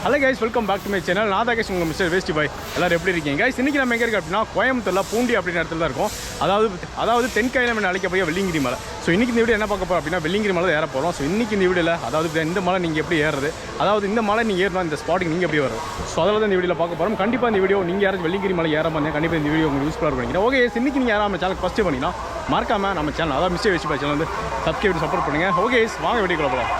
Hello guys, welcome back to my channel. நான் தான் guys உங்கள் மிஸ்டர் வேஸ்டி பாய். எல்லோரும் எப்படி இருக்கீங்க கைஸ்? இன்றைக்கி நம்ம எங்கே இருக்குது அப்படின்னா கோயம்புத்தூரில் பூண்டி அப்படின்ற இடத்துல தான் இருக்கும். அதாவது தென்காயிலம் என்று அழைக்கக்கூடிய வெள்ளிங்கிரி மலை. ஸோ இன்றைக்கி இந்த வீடியோ என்ன பார்க்க போகிறோம் அப்படின்னா வெள்ளிங்கிரி மலை ஏற போகிறோம். ஸோ இன்றைக்கி இந்த வீடியோவில் அதாவது இந்த மலை நீங்கள் எப்படி ஏறுறது, அதாவது இந்த மலை நீங்கள் ஏறணும், இந்த ஸ்பாட்டுக்கு நீங்கள் எப்படி வரும், ஸோ அதில் தான் இந்த வீடியோவில் பார்க்க போகிறோம். கண்டிப்பாக இந்த வீடியோ நீங்கள் யாராவது வெள்ளிங்கிரி மலை ஏற மாதிரி கண்டிப்பாக இந்த வீடியோ உங்களுக்கு யூஸ்ஃபுல்லாக பண்ணிக்கிறேன். ஓகே, இன்றைக்கி நீங்கள் யாரும் நம்ம சேனல் ஃபஸ்ட்டு பண்ணிங்கன்னா மறக்காமல் நம்ம சேனல் அதாவது மிஸ்டர் வேஸ்டி பாய் சேனல் வந்து சப்ஸ்கிரைப் சப்போர்ட் பண்ணுங்கள். ஓகே, வாங்க வீடியோக்குள்ள போகலாம்.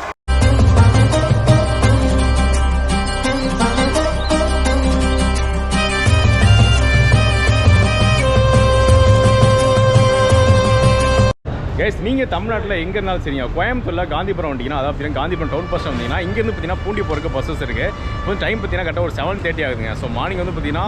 கைஸ், நீங்கள் தமிழ்நாட்டில் எங்கே இருந்தாலும் சரிங்க, கோயம்புத்தூரில் காந்திபுரம் வந்தீங்கன்னா, அதாவது காந்திபுரம் டவுன் பஸ் வந்தீங்கன்னா இங்கேருந்து பார்த்தீங்கன்னா பூண்டி போகிறக்கு பஸ்ஸஸ் இருக்குது. இப்போ டைம் பார்த்தீங்கன்னா கரெக்டாக ஒரு 7:30 ஆகுதுங்க. ஸோ மார்னிங் வந்து பார்த்தீங்கன்னா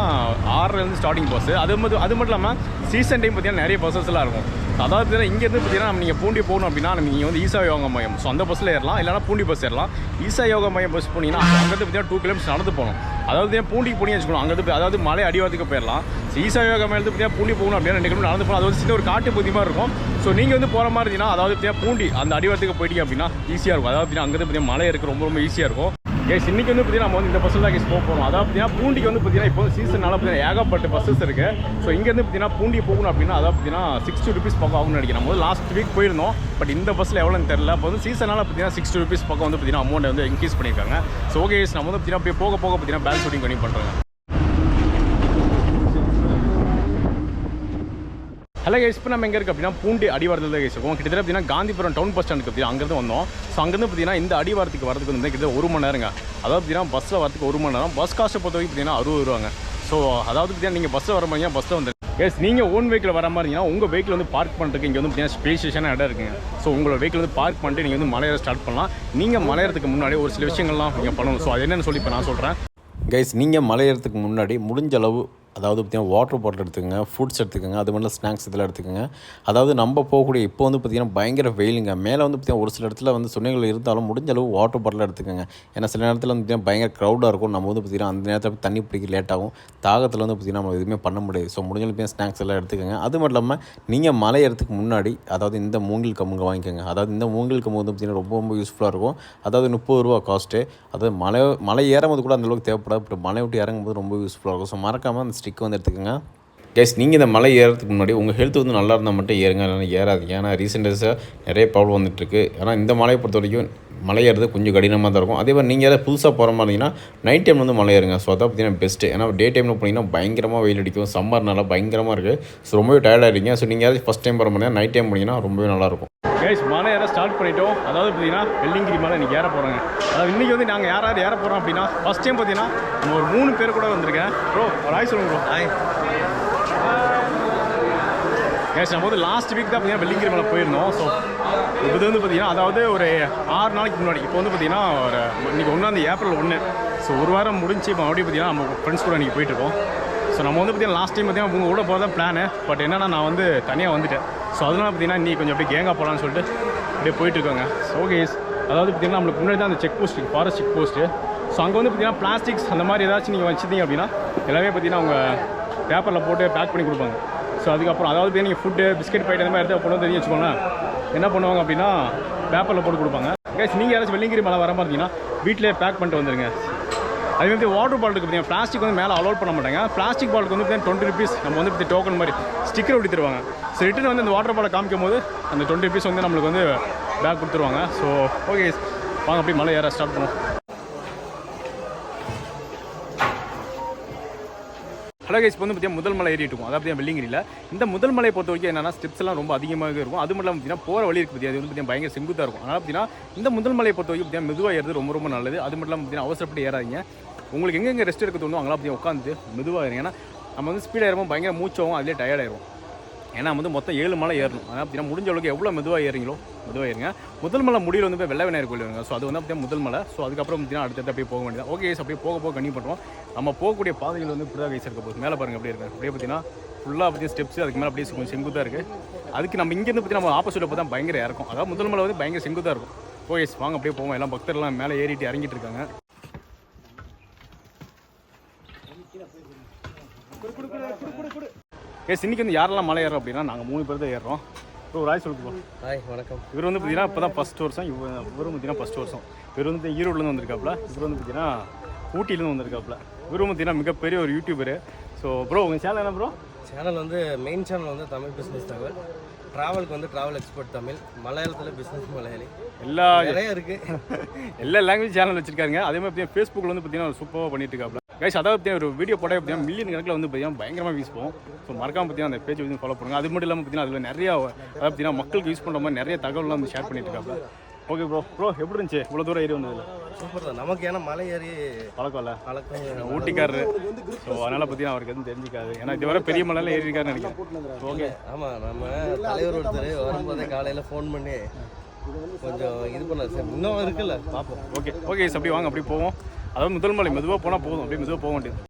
6லேருந்து ஸ்டார்டிங் பஸ். அது மட்டும் இல்லாமல் சீசன் டைம் பார்த்தீங்கன்னா நிறைய பஸ்ஸஸ்லாம் இருக்கும். அதாவது பார்த்தீங்கன்னா இங்கேருந்து பார்த்தீங்கன்னா நீங்கள் பூண்டி போகணும் அப்படின்னா நீங்கள் வந்து ஈசா யோகா மையம், ஸோ அந்த பஸ்ஸில் ஏறலாம், இல்லைனா பூண்டி பஸ் ஏறலாம். ஈசா யோகா மையம் பஸ் போனீங்கன்னா அங்கேருந்து பார்த்தீங்கன்னா 2 கிலோமீட்டர்ஸ் நடந்து போகணும். அதாவது பூண்டிக்கு போனி வச்சுக்கணும், அங்கேருந்து அதாவது மலை அடிவாரத்துக்கு போயிடலாம். ஈசா யோகா மையம் பார்த்தீங்கன்னா பூண்டி போகணும் அப்படின்னா 2 கிலோமீட்டர் நடந்து போகணும். அது வந்து சின்ன ஒரு காட்டு பகுதி மாதிரி இருக்கும். ஸோ நீங்கள் வந்து போகிற மாதிரி இருந்தீங்கன்னா அதாவது பூண்டி அந்த அடிவாரத்துக்கு போயிட்டீங்க அப்படின்னா ஈஸியாக இருக்கும். அதாவது அங்கேருந்து பார்த்தீங்கன்னா மலை இருக்குது, ரொம்ப ஈஸியாக இருக்கும். கேஸ் இன்றைக்கி வந்து பார்த்தீங்கன்னா நம்ம வந்து இந்த பஸ்ஸில் தான் கேஸ் போகிறோம். அதாவது பார்த்தீங்கன்னா பூண்டிக்கு வந்து பார்த்தீங்கன்னா இப்போ சீசனால் பார்த்தீங்கன்னா ஏகப்பட்ட பஸ்ஸஸ் இருக்குது. ஸோ இங்கேருந்து பார்த்தீங்கன்னா பூண்டி போகணும் அப்படின்னா அதாவது பார்த்தீங்கன்னா 60 ரூபீஸ் பக்கம் ஆகும்னு நினைக்கிறேன். நம்ம வந்து லாஸ்ட் வீக் போயிருந்தோம், பட் இந்த பஸ்ஸில் எவ்வளோன்னு தெரியல. இப்போ வந்து சீசனால் பார்த்தீங்கன்னா 60 ரூபீஸ் பக்கம் வந்து பார்த்தீங்கன்னா அமௌண்ட் வந்து இன்க்ரீஸ் பண்ணியிருக்காங்க. ஸோ ஓகே, நம்ம வந்து பார்த்தீங்கன்னா அப்படியே போக பார்த்தீங்கன்னா பேலன்ஸ் ஷூட்டிங் பண்ணி பண்ணுறாங்க. ஹலோ கைஸ், இப்போ நம்ம எங்கே இருக்குது அப்படின்னா பூண்டி அடிவாரத்தில் தான் இருக்கும். கிட்டத்தட்ட பார்த்தீங்கன்னா காந்திபுரம் டவுன் பஸ் ஸ்டாண்டுக்கு பார்த்தீங்கன்னா அங்கேருந்து வந்தோம். ஸோ அங்கேருந்து பார்த்தீங்கன்னா இந்த அடிவாரத்துக்கு வரதுக்கு வந்து கிட்டத்தட்ட 1 மணி நேரங்க. அதாவது பார்த்தீங்கன்னா பஸ்ஸில் வரதுக்கு 1 மணி நேரம். பஸ் காஸ்ட்டை பொறுத்த வரைக்கும் பார்த்தீங்கன்னா 60 ரூபாங்க. ஸோ அதாவது பார்த்தீங்கன்னா நீங்கள் பஸ்ஸில் வர மாதிரி பஸ்ஸில் வந்து கேஸ் நீங்கள் ஓன் வெஹிக்கில் வர மாதிரி இருந்தீங்கன்னா உங்கள் வெஹிக்கில் வந்து பார்க் பண்ணுறதுக்கு இங்கே வந்து பார்த்தீங்கன்னா ஸ்பேஷியஸான இடம் இருக்குங்க. ஸோ உங்களோட வெஹிக்கில் வந்து பார்க் பண்ணிட்டு நீங்கள் வந்து மலையேற ஸ்டார்ட் பண்ணலாம். நீங்கள் மலையேறதுக்கு முன்னாடி ஒரு சில விஷயங்கள்லாம் நீங்கள் பண்ணணும். ஸோ அது என்னென்னு சொல்லி இப்போ நான் சொல்கிறேன். கைஸ், நீங்கள் மலையேறதுக்கு முன்னாடி முடிஞ்ச அளவு அதாவது பார்த்திங்கன்னா வாட்டர் பாட்டில் எடுத்துக்கோங்க, ஃபுட்ஸ் எடுத்துக்கோங்க, அது மட்டும் ஸ்நாக்ஸ் இதெல்லாம் எடுத்துக்கோங்க. அதாவது நம்ம போகக்கூடிய இப்போ வந்து பார்த்திங்கன்னா பயங்கர வெயிலுங்க. மேலே வந்து பார்த்திங்கன்னா ஒரு சில இடத்துல வந்து சொன்னைகள் இருந்தாலும் முடிஞ்ச அளவு வாட்டர் பாட்டில் எடுத்துக்கோங்க. ஏன்னா சில நேரத்தில் வந்து பார்த்திங்கன்னா பயங்கர க்ரௌடாக இருக்கும். நம்ம வந்து பார்த்திங்கன்னா அந்த நேரத்தில் தண்ணி பிடிக்க லேட் ஆகும். தாகத்தில் வந்து பார்த்திங்கன்னா நம்ம எதுவுமே பண்ண முடியாது. ஸோ முடிஞ்ச அளவு ஸ்நாக்ஸ் எல்லாம் எடுத்துக்கோங்க. அது மட்டும் இல்லாமல் நீங்கள் மலை ஏறதுக்கு முன்னாடி அதாவது இந்த மூங்கில் கம்புங்க வாங்கிக்கோங்க. அதாவது இந்த மூங்கில் கம்பு வந்து பார்த்திங்கன்னா ரொம்ப யூஸ்ஃபுல்லாக இருக்கும். அதாவது 30 ரூபா காஸ்ட்டு. அதாவது மலை ஏறும்போது கூட அந்தளவுக்கு தேவைப்படாது, பட் மலை விட்டு இறங்கும்போது ரொம்ப யூஸ்ஃபுல்லாக இருக்கும். ஸோ மறக்காமல் அந்த ஸ்டிக் வந்து எடுத்துக்கோங்க. கைஸ், நீங்கள் இந்த மலை ஏறதுக்கு முன்னாடி உங்கள் ஹெல்த் வந்து நல்லா இருந்தால் மட்டும் ஏறுங்க, இல்லைனா ஏறாதீங்க. ஏன்னா ரீசெண்டாக நிறைய ப்ராப்ளம் வந்துட்டுருக்கு. ஆனால் இந்த மலையை பொறுத்த வரைக்கும் மலை ஏறது கொஞ்சம் கடினமாக தான் இருக்கும். அதே மாதிரி நீங்கள் ஏதாவது புதுசாக போகிற மாதிரி இருந்தீங்கன்னா நைட் டைமில் வந்து மலை ஏறுங்க. ஸோ அதான் பார்த்தீங்கன்னா பெஸ்ட்டு. ஏன்னா டே டைமில் போனீங்கன்னா பயங்கரமாக வெயில் அடிக்கும், சம்மர்னால பயங்கரமாக இருக்குது. ஸோ ரொம்பவே டயர்டாகிடுங்க. ஸோ நீங்கள் ஏதாவது ஃபஸ்ட் டைம் போகிற மாதிரி நைட் டைம் போனீங்கன்னா ரொம்பவே நல்லாயிருக்கும். கைஸ், மலை ஏற ஸ்டார்ட் பண்ணிட்டோம். அதாவது பார்த்தீங்கன்னா வெள்ளிங்கிரி மலை இன்றைக்கி ஏற போகிறாங்க. அதாவது இன்றைக்கி வந்து நாங்கள் யாராவது ஏற போகிறோம் அப்படின்னா ஃபஸ்ட் டைம் பார்த்தீங்கன்னா நம்ம ஒரு 3 பேர் கூட வந்திருக்கேன். ப்ரோ ஒரு ஆய் சொல்லுங்க ப்ரோ. ஆய் கேஸ், நம்ம வந்து லாஸ்ட் வீக் தான் பார்த்தீங்கன்னா வெள்ளிங்கிரி மலை போயிருந்தோம். ஸோ இப்போ வந்து பார்த்தீங்கன்னா அதாவது ஒரு 6 நாளைக்கு முன்னாடி. இப்போ வந்து பார்த்தீங்கன்னா ஒரு இன்றைக்கி 1 ஏப்ரல் 1. ஸோ ஒரு வாரம் முடிஞ்சு இப்போ மறுபடியும் பார்த்தீங்கன்னா நம்ம ஃப்ரெண்ட்ஸ் கூட இன்றைக்கி போயிட்டுருக்கோம். ஸோ நம்ம வந்து பார்த்தீங்கன்னா லாஸ்ட் டைம் பார்த்தீங்கன்னா உங்கள் கூட போகிறதா பிளானு. பட் என்னன்னா நான் வந்து தனியாக வந்துட்டேன். ஸோ அதனால் பார்த்தீங்கன்னா நீ கொஞ்சம் அப்படியே கேங்காக போகலான்னு சொல்லிட்டு அப்படியே போயிட்டுருக்காங்க. ஸோ கேஸ், அதாவது பார்த்தீங்கன்னா நம்மளுக்கு முன்னாடி தான் அந்த check post, forest check post. So அங்கே வந்து பார்த்தீங்கன்னா பிளாஸ்டிக்ஸ் அந்த மாதிரி ஏதாச்சும் நீங்கள் வச்சுருந்தீங்க அப்படின்னா எல்லாமே பார்த்தீங்கன்னா அவங்க பேப்பரில் போட்டு பேக் பண்ணி கொடுப்பாங்க. ஸோ அதுக்கப்புறம் அதாவது நீங்கள் ஃபுட்டு பிஸ்கெட் பாக்கெட் அந்த மாதிரி எடுத்து போட்டு தெரிஞ்சு வச்சுக்கோங்களேன். என்ன பண்ணுவாங்க அப்படின்னா பேப்பரில் போட்டு கொடுப்பாங்க. கேஸ், நீங்கள் யாராச்சும் வெள்ளிங்கிரி மலை வர மாதிரி இருந்தீங்கன்னா வீட்டிலே பேக் பண்ணிட்டு வந்துடுங்க. அது வந்து வாட்டர் பாட்டிலுக்கு பார்த்தீங்கன்னா பிளாஸ்டிக் வந்து மேலே அலோட் பண்ண மாட்டாங்க. பிளாஸ்டிக் பாட்டிலுக்கு வந்து பார்த்தீங்கன்னா 20 ரூபீஸ் நம்ம வந்து இப்போ டோக்கன் மாதிரி ஸ்டிக்கர் ஒட்டி தருவாங்க. ஸோ ரிட்டன் வந்து அந்த வாட்டர் பாட்டில் காமிக்கும் போது அந்த 20 ரூபீஸ் வந்து நம்மளுக்கு வந்து பேக் கொடுத்துருவாங்க. ஸோ ஓகே, வாங்க அப்படியே மலை ஏற ஸ்டார்ட் பண்ணுவோம். ஹலோ கைஸ், இப்போ வந்து பார்த்தீங்கன்னா முதல் மலை ஏறிட்டு இருக்கும். அதாவது பார்த்தீங்கன்னா வெள்ளிங்கிரியில் இந்த முதல் மலையை பொறுத்த வரைக்கும் என்னன்னா ஸ்டெப்ஸ் எல்லாம் ரொம்ப அதிகமாக இருக்கும். அது மட்டும் இல்லாமல் பார்த்தீங்கன்னா போகிற வழி இருக்குது பார்த்தீங்கன்னா அது வந்து பார்த்தீங்கன்னா பயங்கர செங்குத்தாக இருக்கும். அதனால் பார்த்தீங்கன்னா இந்த முதல் மலையை பொறுத்த வரைக்கும் பார்த்தீங்கன்னா மெதுவாக ஏறது ரொம்ப நல்லது. அது மட்டும் இல்லாமல் பார்த்தீங்கன்னா அவசரப்பட்டு ஏறாதீங்க. உங்களுக்கு எங்கெங்கே ரெஸ்ட் எடுக்க தோணும் அங்கெல்லாம் பார்த்தீங்கன்னா உட்காந்து மெதுவாக ஏறுங்க. ஏன்னா நம்ம வந்து ஸ்பீடாக ஏறுவோம், பயங்கர மூச்சாகும், அதிலே டயர்ட் ஆயிரும். ஏன்னா வந்து மொத்தம் 7 மலை ஏறணும். அதனால் பார்த்தீங்கன்னா முடிஞ்ச அளவுக்கு எவ்வளோ மெதுவாக ஏறிங்களோ மெதுவாக ஏறுங்க. முதல் மலை முடிவில் வந்து போய் வெள்ளை விநாயகர் கோயில் வருங்க. ஸோ அது வந்து பார்த்தீங்கன்னா முதல் மலை. ஸோ அதுக்கப்புறம் பார்த்தீங்கன்னா அடுத்தது அப்படியே போக வேண்டியது. ஓகே, அப்படியே போக கண்டிப்பாக பண்ணுறோம். நம்ம போகக்கூடிய பாதைகள் வந்து இப்படி தான் கைஸ் இருக்க போகுது. மேலே பாருங்கள் அப்படியே இருக்குது. அப்படியே பார்த்தீங்கன்னா ஃபுல்லாக பார்த்தீங்கன்னா ஸ்டெப்ஸ், அதுக்கு மேலே அப்படியே கொஞ்சம் செங்குத்தாக இருக்குது. அதுக்கு நம்ம இங்கேருந்து பார்த்தீங்கன்னா நம்ம ஆப்போசிட்டில் பார்த்தா பயங்கர இறக்கும். அதாவது முதல் மலை வந்து பயங்கர செங்குத்தாக இருக்கும். ஓகே, வாங்க அப்படியே போவோம். எல்லாம் பக்தர்லாம் மேலே ஏறிட்டு இறங்கிட்டு இருக்காங்க. கேஸ், இன்றைக்கி வந்து யாரெல்லாம் மலை ஏறோம் அப்படின்னா நாங்கள் 3 பேர் தான் ஏறுறோம். இப்போ ஒரு ஆய் சொல்லுவோம். ஹாய், வணக்கம். இவர் வந்து பார்த்தீங்கன்னா இப்போ தான் ஃபஸ்ட் வருஷம். இவரும் பார்த்தீங்கன்னா ஃபஸ்ட் வருஷம். இவர் வந்து ஈரோடுலேருந்து வந்திருக்காப்புல. இவர் வந்து பார்த்தீங்கன்னா ஊட்டியிலேருந்து வந்திருக்காப்புல. இவரும் பார்த்தீங்கன்னா மிகப்பெரிய ஒரு யூடியூபரு. ஸோ ப்ரோ உங்கள் சேனல் என்ன ப்ரோ? சேனல் வந்து மெயின் சேனல் வந்து தமிழ் பிஸ்னஸ் தகவல். ட்ராவலுக்கு வந்து ட்ராவல் எக்ஸ்பர்ட் தமிழ், மலையாளத்தில் பிஸ்னஸ் மலையாளி, எல்லா நிறைய இருக்குது. எல்லா லாங்குவேஜ் சேனல் வச்சிருக்காங்க. அதே மாதிரி பார்த்தீங்கன்னா ஃபேஸ்புக்கில் வந்து பார்த்தீங்கன்னா சூப்பராக பண்ணிட்டு இருக்காப்புல. கைஸ் அதாவது பார்த்தீங்கன்னா ஒரு வீடியோ போட பார்த்தீங்கன்னா மில்லியன் கணக்கில் வந்து பார்த்தீங்கன்னா பயங்கரமாக யூஸ் போகும். ஸோ மறக்காம பார்த்தீங்கன்னா அந்த பேஜ் வந்து ஃபாலோ பண்ணுங்கள். அது மட்டும் இல்லாமல் பார்த்தீங்கன்னா அதில் நிறையா அதாவது பார்த்தீங்கன்னா மக்களுக்கு யூஸ் பண்ணுற மாதிரி நிறைய தகவல்லாம் வந்து ஷேர் பண்ணிட்டு இருக்காப்புல. ஓகே ப்ரோ எப்படி இருந்துச்சு இவ்வளோ தூரம் ஏறி வந்ததில்ல? சூப்பர் தான். நமக்கு ஏன்னா மலை ஏறி பழக்கம் இல்லை, பழக்கம். ஊட்டிக்காரரு. ஸோ அதனால் பார்த்தீங்கன்னா அவருக்கு எதுவும் தெரிஞ்சிக்காது. ஏன்னா இதுவரை பெரிய மலையில் ஏறி இருக்காருன்னு நினைக்கிறேன். ஓகே ஆமாம், நம்ம தலைவர் ஒருத்தர் வரும்போதே காலையில் ஃபோன் பண்ணி கொஞ்சம் இது பண்ணார். சார் இன்னும் இருக்குல்ல பார்ப்போம். ஓகே அப்படி வாங்க, அப்படி போவோம். அதாவது முதல் மலை மெதுவாக போனால் போதும், அப்படியே மெதுவாக போக வேண்டியது.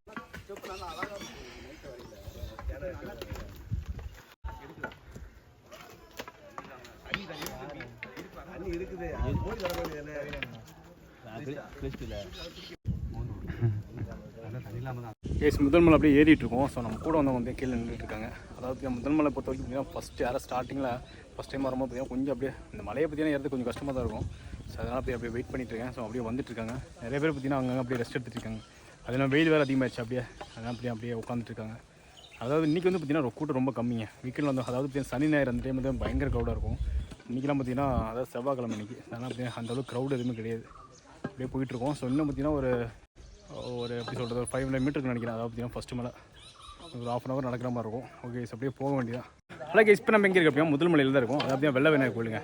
முதல் மலை அப்படியே ஏறிட்டு இருக்கோம். ஸோ நம்ம கூட வந்தவங்க வந்து கீழே நின்றுட்டு இருக்காங்க. அதாவது முதல் மலை பொறுத்த வரைக்கும் பார்த்தீங்கன்னா ஃபஸ்ட்டு யாரும் ஸ்டார்டிங்கில் ஃபஸ்ட் டைம் வரும்போது பார்த்தீங்கன்னா கொஞ்சம் அப்படியே இந்த மலையை பார்த்தீங்கன்னா ஏறது கொஞ்சம் கஷ்டமாக தான் இருக்கும். ஸோ அதனால் அப்படியே வெயிட் பண்ணிட்டு இருக்கேன். ஸோ அப்படியே வந்துட்டு இருக்காங்க. நிறைய பேர் பார்த்தீங்கன்னா அங்கங்கே அப்படியே ரெஸ்ட் எடுத்துட்டு இருக்காங்க. அதெல்லாம் வெயில் வேறு அதிகமாகிடுச்சு. அதெல்லாம் அப்படியே உட்காந்துட்டு இருக்காங்க. அதாவது இன்றைக்கி வந்து பார்த்தீங்கன்னா கூட்டம் ரொம்ப கம்மிங்க. வீக்கெண்டில் வந்து அதாவது பார்த்தீங்கன்னா சனி ஞாயிறு அந்த டைம் வந்து பயங்கர க்ரௌடாக இருக்கும். இன்றைக்கெலாம் பார்த்தீங்கன்னா அதாவது செவ்வாய்க்கிழமை இன்றைக்கி, அதனால் அப்படியே அந்தளவுக்கு க்ரௌட் எதுவுமே கிடையாது. அப்படியே போயிட்டுருக்கோம். ஸோ இன்னும் பார்த்தீங்கன்னா ஒரு எப்படி சொல்கிறது, ஒரு 500 மீட்டருக்கு நினைக்கிறேன். அதாவது பார்த்தீங்கன்னா ஃபஸ்ட்டு மேலே ஒரு 1/2 hour நடக்கிற மாதிரி இருக்கும். ஓகே அப்படியே போக வேண்டியதான். இப்போ நம்ம எங்கே இருக்க அப்படின்னா முதல் மலையில் தான் இருக்கும். அதாவது வெள்ளை விநாயகர் கோயிலுங்க.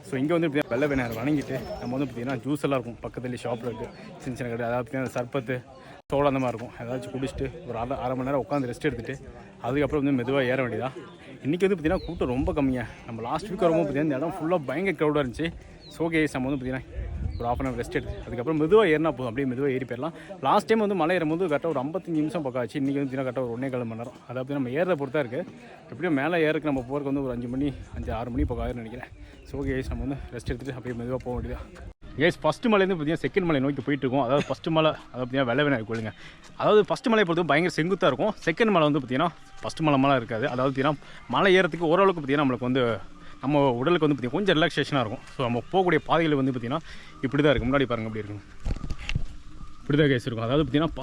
ஸோ இங்கே வந்து பார்த்தீங்கன்னா வெள்ளை விநாயகர் வணங்கிட்டு நம்ம வந்து பார்த்தீங்கன்னா ஜூஸ் எல்லாம் இருக்கும் பக்கத்துலேயே ஷாப்பில் இருக்குது, சின்ன கடை. அதாவது பார்த்தீங்கன்னா சர்பத்து சோளம் அந்த மாதிரி இருக்கும். ஏதாச்சும் குடிச்சிட்டு ஒரு அரை மணி நேரம் உட்காந்து ரெஸ்ட் எடுத்துகிட்டு அதுக்கப்புறம் வந்து மெதுவாக ஏற வேண்டியதான். இன்றைக்கி வந்து பார்த்திங்கன்னா கூட்டம் ரொம்ப கம்மியாக. நம்ம லாஸ்ட் வீக் வரும்போது பார்த்திங்கன்னா இந்த இடம் ஃபுல்லாக பயங்கர க்ரௌடாக இருந்துச்சு. ஸோ நம்ம வந்து பார்த்திங்கன்னா ஒரு 1/2 hour ரெஸ்ட் எடுத்து அதுக்கப்புறம் மெதுவாக ஏறினா போதும், அப்படியே மெதுவாக ஏறி போயிடலாம். லாஸ்ட் டைம் வந்து மலை ஏறும்போது கரெக்டாக ஒரு 55 நிமிஷம் பக்கம் ஆச்சு. இன்றைக்கி வந்து பார்த்திங்கன்னா கரெக்டாக ஒரு 1.25 மணி நேரம். அதாவது நம்ம ஏறதை பொறுத்தா இருக்குது. எப்படியும் மேலே ஏறக்கு நம்ம போகிறதுக்கு வந்து ஒரு 5-6 மணி பக்கம் ஆகுதுன்னு நினைக்கிறேன். ஸோ நம்ம வந்து ரெஸ்ட் எடுத்துகிட்டு அப்படியே மெதுவாக போக வேண்டியதான். ஃபஸ்ட்டு மலையிலேருந்து பார்த்தீங்கன்னா செகண்ட் மலை நோக்கி போயிட்டுருக்கோம். அதாவது ஃபஸ்ட்டு மலை அதாவது பார்த்தீங்கன்னா வெள்ளை விநாயகர் கோயிலுங்க. அதாவது ஃபஸ்ட்டு மலையை பொறுத்து பயங்கர செங்குத்தாக இருக்கும். செகண்ட் மலை வந்து பார்த்திங்கன்னா ஃபஸ்ட்டு மலை இருக்காது. அதாவது பார்த்திங்கன்னா மலை ஏறத்துக்கு ஓரளவுக்கு பார்த்திங்கன்னா நம்மளுக்கு வந்து நம்ம உடலுக்கு வந்து பார்த்திங்கன்னா கொஞ்சம் ரிலாக்ஸேஷனாக இருக்கும். ஸோ நம்ம போகக்கூடிய பாதைகள் வந்து பார்த்திங்கன்னா இப்படி தான் இருக்குது. முன்னாடி பாருங்கள் அப்படி இருக்குங்க, இப்படி தான் இருக்கும். அதாவது பார்த்திங்கன்னா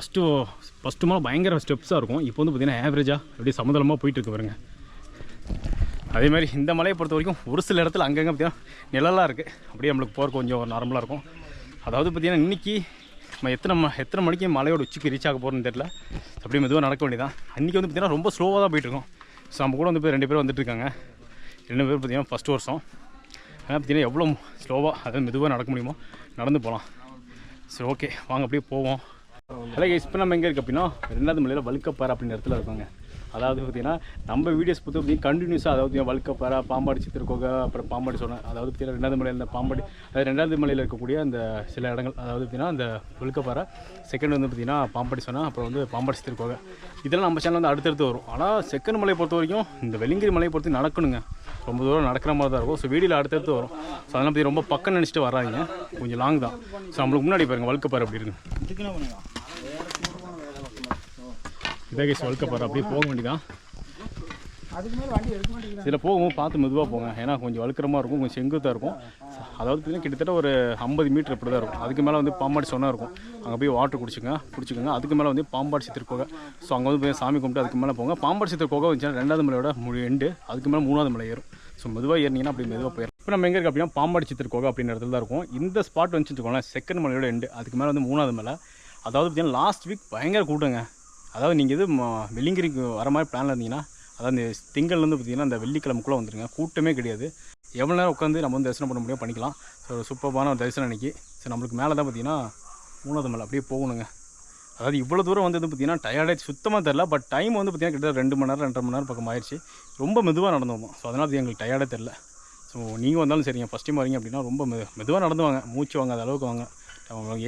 ஃபஸ்ட்டு மலை பயங்கர ஸ்டெப்ஸாக இருக்கும். இப்போ வந்து பார்த்திங்கன்னா ஆவரேஜாக அப்படியே சமதளமாக போயிட்டுருக்கு பாருங்க. அதே மாதிரி இந்த மலையை பொறுத்த வரைக்கும் ஒரு சில இடத்துல அங்கங்கே பார்த்திங்கன்னா நிழலாக இருக்குது. அப்படியே நம்மளுக்கு போகிற கொஞ்சம் நார்மலாக இருக்கும். அதாவது பார்த்திங்கன்னா இன்றைக்கி நம்ம எத்தனை மணிக்கு மலையோட உச்சிக்கு ரீச் ஆக போகிறோன்னு தெரியல. அப்படியே மெதுவாக நடக்க வேண்டியதான். அன்றைக்கி வந்து பார்த்திங்கன்னா ரொம்ப ஸ்லோவாக தான் போயிட்டுருக்கோம். ஸோ நம்ம கூட வந்து 2 பேர் வந்துட்டுருக்காங்க. 2 பேர் பார்த்திங்கன்னா ஃபஸ்ட் வருஷம். ஆனால் பார்த்திங்கன்னா எவ்வளோ ஸ்லோவாக அதாவது மெதுவாக நடக்க முடியுமோ நடந்து போகலாம். சரி ஓகே வாங்க அப்படியே போவோம். இப்போ நம்ம எங்கே இருக்குது அப்படின்னா 2வது மலையில் வழுக்கப்பாறை அப்படின்ற இடத்துல இருக்கோங்க. அதாவது பார்த்திங்கன்னா நம்ம வீடியோஸ் பொறுத்த பார்த்திங்கன்னா கண்டினியூஸாக அதாவது வழுக்கப்பாறை, பாம்பாடி சித்திரக்கோகை, அப்புறம் பாம்பாடி சொன்னேன். அதாவது பார்த்திங்கன்னா 2வது மலையில் இந்த பாம்பாடி, அதாவது 2வது மலையில் இருக்கக்கூடிய அந்த சில இடங்கள், அதாவது பார்த்திங்கன்னா அந்த வழுக்கப்பாறை, செகண்ட் வந்து பார்த்திங்கன்னா பாம்பாடி சொன்னேன், அப்புறம் வந்து பாம்பாடி சித்திரக்கோகை. இதெல்லாம் நம்ம சேனல் வந்து அடுத்தடுத்து வரும். ஆனால் செகண்ட் மலையை பொறுத்த வரைக்கும் இந்த வெள்ளிங்கிரி மலையை பொறுத்து நடக்கணுங்க, ரொம்ப தூரம் நடக்கிற மாதிரி தான் இருக்கும். ஸோ வீடியோவில் அடுத்தடுத்து வரும். ஸோ அதெல்லாம் பற்றி ரொம்ப பக்கம் நினச்சிட்டு வராங்க, கொஞ்சம் லாங் தான். ஸோ நம்மளுக்கு முன்னாடி பாருங்கள் வழுக்கப்பாறை அப்படி இருக்கு. இதாக வழுக்கப்பாறை அப்படியே போக வேண்டியதான். இதில் போகும்போது பார்த்து மெதுவாக போங்க, ஏன்னா கொஞ்சம் வழுக்கிறமாக இருக்கும், கொஞ்சம் செங்குத்தாக இருக்கும். அதாவது பார்த்திங்கன்னா கிட்டத்தட்ட ஒரு 50 மீட்டர் இப்படி தான் இருக்கும். அதுக்கு மேலே வந்து பாம்பாடி சொன்னா இருக்கும். அங்கே போய் வாட்டர் குடிச்சுக்கோங்க. அதுக்கு மேலே வந்து பாம்பாடி சித்திரக்கோகை. ஸோ அங்கே வந்து போய் சாமி கும்பிட்டு அதுக்கு மேலே போங்க. பாம்பாடி சித்திரக்கோகை வந்துச்சுன்னா 2வது மலையோட எண்டு, அதுக்கு மேலே 3வது மலை ஏறும். ஸோ மெதுவாக ஏறினீங்கன்னா அப்படி மெதுவாக போயிடும். இப்போ நம்ம எங்கே இருக்குது அப்படின்னா பாம்பாடி சித்திரக்கோகை அப்படின்ற இடத்துல தான் இருக்கும். இந்த ஸ்பாட் வந்துச்சுக்கோங்களேன் செகண்ட் மலையோட எண்டு, அதுக்கு மேலே வந்து 3வது மலை. அதாவது பார்த்திங்கன்னா லாஸ்ட் வீக் பயங்கர கூட்டங்க. அதாவது நீங்கள் இது வெள்ளிங்கிரிக்கு வர மாதிரி பிளானில் இருந்தீங்கன்னா, அதாவது இந்த திங்கள்லேருந்து பார்த்திங்கன்னா அந்த வெள்ளிக்கிழமைக்குள்ளே வந்துடுங்க. கூட்டமே கிடையாது. எவ்வளோ நேரம் உட்காந்து நம்ம வந்து தரிசனம் பண்ண முடியும் பண்ணிக்கலாம். ஸோ ஒரு சூப்பரான ஒரு தரிசனம் அன்றைக்கி. ஸோ நம்மளுக்கு மேலே தான் பார்த்திங்கன்னா 3வது மலை அப்படியே போகணுங்க. அதாவது இவ்வளோ தூரம் வந்து பார்த்திங்கன்னா டயர்டாக சுத்தமாக தெரில. பட் டைம் வந்து பார்த்திங்கன்னா கிட்டத்தட்ட 2 மணி நேரம் 2.5 மணி நேரம் பக்கம் ஆயிடுச்சு. ரொம்ப மெதுவாக நடந்து வந்தோம். ஸோ அதனால் எங்களுக்கு டயர்டாக தெரில. ஸோ நீங்கள் வந்தாலும் சரிங்க, ஃபஸ்ட் டைம் வரீங்க அப்படின்னா ரொம்ப மெதுவாக நடந்து வாங்க, மூச்சு வாங்க அந்த அளவுக்கு வாங்க.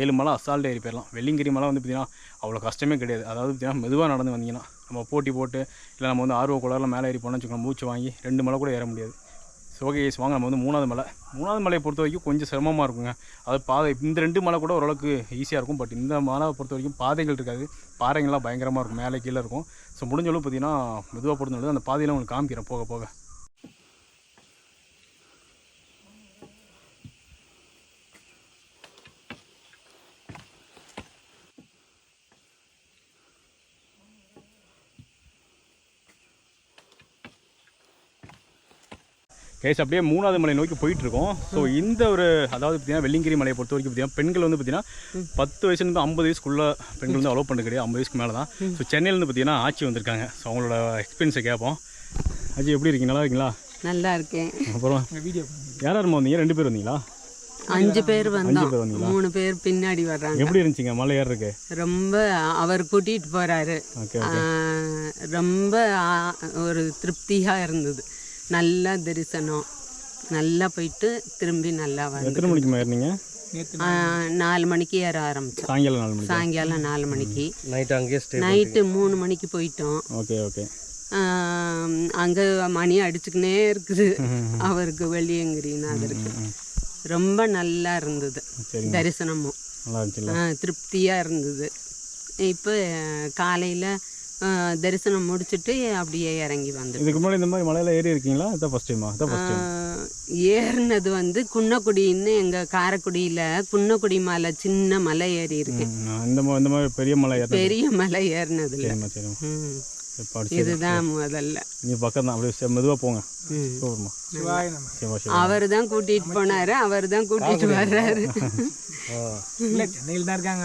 7 மலை அசால்ட் ஏறி போயிடலாம். வெள்ளிங்கிரி மலை வந்து பார்த்திங்கன்னா அவ்வளோ கஷ்டமே கிடையாது. அதாவது பார்த்திங்கன்னா மெதுவாக நடந்து வந்தீங்கன்னா, நம்ம போட்டி போட்டு இல்லை நம்ம வந்து ஆர்வ கோளாறுல மேலே ஏறி போனோம்னு வச்சுக்கோங்க, மூச்சு வாங்கி 2 மலை கூட ஏற முடியாது. ஸோ ஓகே வாங்க நம்ம வந்து 3வது மலையை பொறுத்த வரைக்கும் கொஞ்சம் சிரமமாக இருக்குங்க. அதாவது பாதை இந்த 2 மலை கூட ஓரளவுக்கு ஈஸியாக இருக்கும். பட் இந்த மலை பொறுத்த வரைக்கும் பாதைகள் இருக்காது, பாறைகள்லாம் பயங்கரமாக இருக்கும், மேலே கீழே இருக்கும். ஸோ முடிஞ்சளவு பார்த்திங்கன்னா மெதுவாக பொறுத்த அந்த பாதையெல்லாம் உங்களுக்கு காமிக்கிறேன் போக போக. கேஸ் அப்படியே 3வது மலை நோக்கி போயிட்டுருக்கோம். ஸோ இந்த ஒரு அதாவது பார்த்தீங்கன்னா வெள்ளியங்கிரி மலையை பொறுத்த வரைக்கும் பார்த்தீங்கன்னா பெண்கள் வந்து பார்த்தீங்கன்னா 10 வயசுலேருந்து 50 வயசுக்குள்ளே பெண்கள் வந்து அலோவ் பண்ண கிடையாது, 50 வயசுக்கு மேலே தான். ஸோ சென்னையிலேருந்து பார்த்தீங்கன்னா ஆட்சி வந்திருக்காங்க. ஸோ அவங்களோட எக்ஸ்பீரியன்ஸை கேட்போம். ஆச்சி எப்படி இருக்கீங்க, நல்லா இருக்கீங்களா? நல்லா இருக்கேன். அப்புறம் யார் யாருமா வந்தீங்க? 2 பேர் வந்தீங்களா? 5 பேர் வந்தோம். 5 பேர் வந்தீங்களா? 3 பேர் பின்னாடி வர்றாங்க. எப்படி இருந்துச்சுங்க மலை ஏறுறதுக்கு? ரொம்ப அவர் கூட்டிகிட்டு போகிறாரு. ரொம்ப ஒரு திருப்தியாக இருந்தது. நல்லா தரிசனம், நல்லா போயிட்டு திரும்பி நல்லா வந்து. எத்தனை மணிக்கு ஏறினீங்க? 4 மணிக்கு ஏற ஆரம்பித்தோம். சாயங்காலம் 4 மணிக்கு. நைட்டு 3 மணிக்கு போயிட்டோம். Okay okay. அங்கே மணி அடிச்சுக்கினே இருக்குது அவருக்கு வெள்ளியங்கிரிநாதருக்கு. ரொம்ப நல்லா இருந்தது தரிசனமும், திருப்தியாக இருந்தது. இப்போ காலையில் தரிசனம் முடிச்சுட்டு அப்படியே இறங்கி வந்து. இதுக்கு முன்னாடி இந்த மாதிரி மலையில் ஏறி இருக்கீங்களா? இதான் ஃபர்ஸ்ட் டைமா? ஏறினது வந்து குன்னக்குடின்னு எங்கள் காரைக்குடியில் குன்னக்குடி மலை, சின்ன மலை ஏறி இருக்கு. இந்த மாதிரி பெரிய மலை ஏறினது இல்லை. இதுதான் முதல்ல. நீ பக்கம் தான், அப்படியே மெதுவாக போங்க. அவர் தான் கூட்டிட்டு போனாரு, அவர் தான் கூட்டிட்டு வர்றாரு. சென்னையில் தான் இருக்காங்க,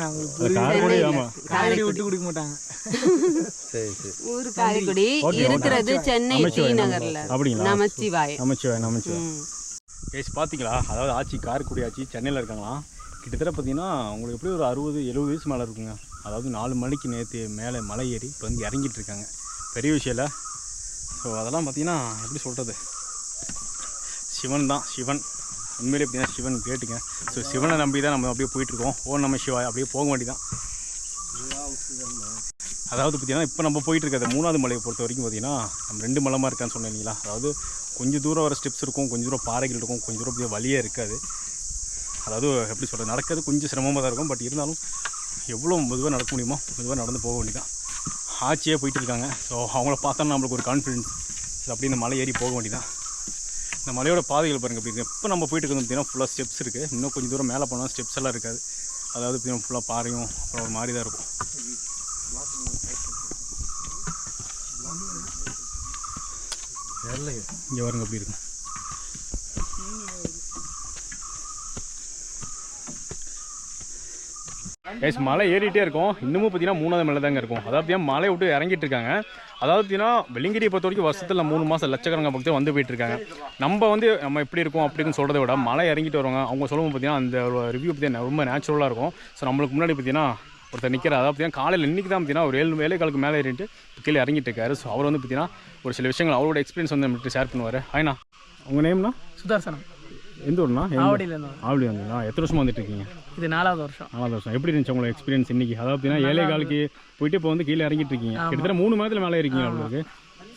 விட்டு கொடுக்க மாட்டாங்க. ஊர் காரைக்குடி, இருக்கிறது சென்னை ஸ்ரீநகர்ல. நமச்சிவாயம். கேஸ் பார்த்தீங்களா? அதாவது ஆட்சி காரைக்குடி ஆட்சி சென்னையில் இருக்காங்களாம். கிட்டத்தட்ட பார்த்தீங்கன்னா உங்களுக்கு எப்படி ஒரு 60-70 வயசு மேலே இருக்குங்க. அதாவது 4 மணிக்கு நேற்று மேலே மலை ஏறி இப்போ வந்து இறங்கிட்டு இருக்காங்க. பெரிய விஷயம் இல்லை. ஸோ அதெல்லாம் பார்த்தீங்கன்னா எப்படி சொல்கிறது, சிவன் தான் சிவன். உண்மையிலே பார்த்தீங்கன்னா சிவன் கேட்டுங்க. ஸோ சிவனை நம்பி தான் நம்ம அப்படியே போயிட்டுருக்கோம். ஓ நம்ம சிவா அப்படியே போக வேண்டியதான். அதாவது பார்த்தீங்கன்னா இப்போ நம்ம போயிட்டு இருக்கிறது 3வது மலையை பொறுத்த வரைக்கும் பார்த்தீங்கன்னா நம்ம 2 மலமாக இருக்கான்னு சொன்னேன் இல்லைங்களா? அதாவது கொஞ்சம் தூரம் வர ஸ்டெப்ஸ் இருக்கும், கொஞ்சம் தூரம் பாறைகள் இருக்கும், கொஞ்சம் தூரம் வழியே இருக்காது. அதாவது எப்படி சொல்கிறது, நடக்கிறது கொஞ்சம் சிரமமாக தான் இருக்கும். பட் இருந்தாலும் எவ்வளோ மெதுவாக நடக்க முடியுமோ மெதுவாக நடந்து போக வேண்டியதான். ஆட்சியே போயிட்டு இருக்காங்க. ஸோ அவங்கள பார்த்தோன்னா நம்மளுக்கு ஒரு கான்ஃபிடென்ஸ். அப்படி இந்த மலை ஏறி போக வேண்டியதான். இந்த மலையோட பாதைகள் பாருங்கள் எப்படி இருக்குது. இப்போ நம்ம போயிட்டு இருக்கிறது பார்த்தீங்கன்னா ஃபுல்லாக ஸ்டெப்ஸ் இருக்குது. இன்னும் கொஞ்சம் தூரம் மேலே போனால் ஸ்டெப்ஸ் எல்லாம் இருக்காது. அதாவது பார்த்தீங்கன்னா ஃபுல்லாக பாறையும் அப்புறம் ஒரு மாதிரி தான் இருக்கும். இங்கே வருங்க எப்படி இருக்கும். எஸ் மலை ஏறிட்டே இருக்கும். இன்னமும் பார்த்தீங்கன்னா 3வது மலை தாங்க இருக்கும். அதாவது பார்த்தீங்கன்னா மலை விட்டு இறங்கிட்டு இருக்காங்க. அதாவது பார்த்தீங்கன்னா வெள்ளியங்கிரியை பொறுத்த வரைக்கும் வருஷத்தில் 3 மாதம் லட்சக்கணக்கான பக்தர் வந்து போயிட்டு இருக்காங்க. நம்ம எப்படி இருக்கும் அப்படின்னு சொல்கிறத விட மலை இறங்கிட்டு வருவாங்க. அவங்க சொல்லும்போது பார்த்தீங்கன்னா அந்த ரிவ்யூ பார்த்தீங்கன்னா ரொம்ப நேச்சுரலாக இருக்கும். ஸோ நம்மளுக்கு முன்னாடி பார்த்தீங்கன்னா ஒருத்தர் நிற்கிற, அதாவது பார்த்தீங்கன்னா காலையில் இன்றைக்கி தான் பார்த்தீங்கன்னா ஒரு 7 வேலைக்காலுக்கு மேலே ஏறிட்டு கீழே இறங்கிட்டு இருக்காரு. ஸோ அவர் வந்து பார்த்தீங்கன்னா ஒரு சில விஷயங்கள் அவரோட எக்ஸ்பீரியன்ஸ் வந்து நம்மகிட்ட ஷேர் பண்ணுவார். ஆயினா உங்கள் நேம்னா? சுதர்சனம். எந்த ஊர்னா? ஆவடியிலேருந்து. ஆவடி வந்தீங்களா? எத்தனை வருஷமாக வந்துட்டு இருக்கீங்க? இது 4வது வருஷம். 4வது வருஷம். எப்படி இருந்துச்சு உங்களோட எக்ஸ்பீரியன்ஸ் இன்றைக்கி? அதாவது பார்த்தீங்கன்னா 7 காலுக்கு போயிட்டு இப்போ வந்து கீழே இறங்கிட்டு இருக்கீங்க. கிட்டத்தட்ட 3 மாதத்தில் மேலே இருக்கீங்க உங்களுக்கு.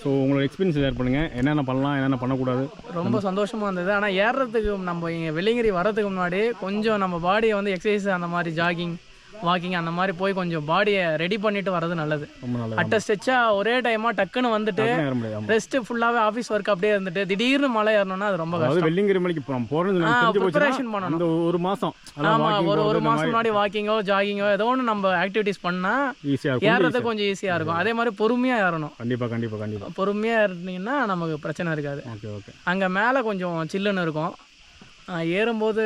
ஸோ உங்களோட எக்ஸ்பீரியன்ஸ் ஷேர் பண்ணுங்கள். என்னென்ன பண்ணலாம், என்னென்ன பண்ணக்கூடாது? ரொம்ப சந்தோஷமாக இருந்தது. ஆனால் ஏறுறதுக்கு நம்ம இங்கே வெள்ளியங்கிரி வர்றதுக்கு முன்னாடி கொஞ்சம் நம்ம பாடியை வந்து எக்ஸசைஸ் அந்த மாதிரி ஜாகிங் வாக்கிங் அந்த மாதிரி போய் கொஞ்சம் பாடியை ரெடி பண்ணிட்டு வர்றது நல்லது. அட்ட ஸ்டெச்சா ஒரே டைமா டக்குன்னு வந்துட்டு ரெஸ்ட் ஃபுல்லாவே ஆஃபீஸ் ஒர்க் அப்படியே இருந்துட்டு திடீர்னு மழை ஏறணும்னா அது ரொம்ப கஷ்டம். வெள்ளியங்கிரி மலைக்கு ப்ரிப்பரேஷன் பண்ணணும். அந்த ஒரு மாசம், ஆமா, ஒரு மாசம் முன்னாடி வாக்கிங்கோ ஜாகிங்கோ ஏதோ ஒன்று நம்ம ஆக்டிவிட்டிஸ் பண்ணா ஏறது கொஞ்சம் ஈஸியா இருக்கும். அதே மாதிரி பொறுமையா ஏறணும். கண்டிப்பா பொறுமையா ஏறினீங்கன்னா நமக்கு பிரச்சனை இருக்காது. அங்க மேல கொஞ்சம் சில்லுன்னு இருக்கும். ஏறும்போது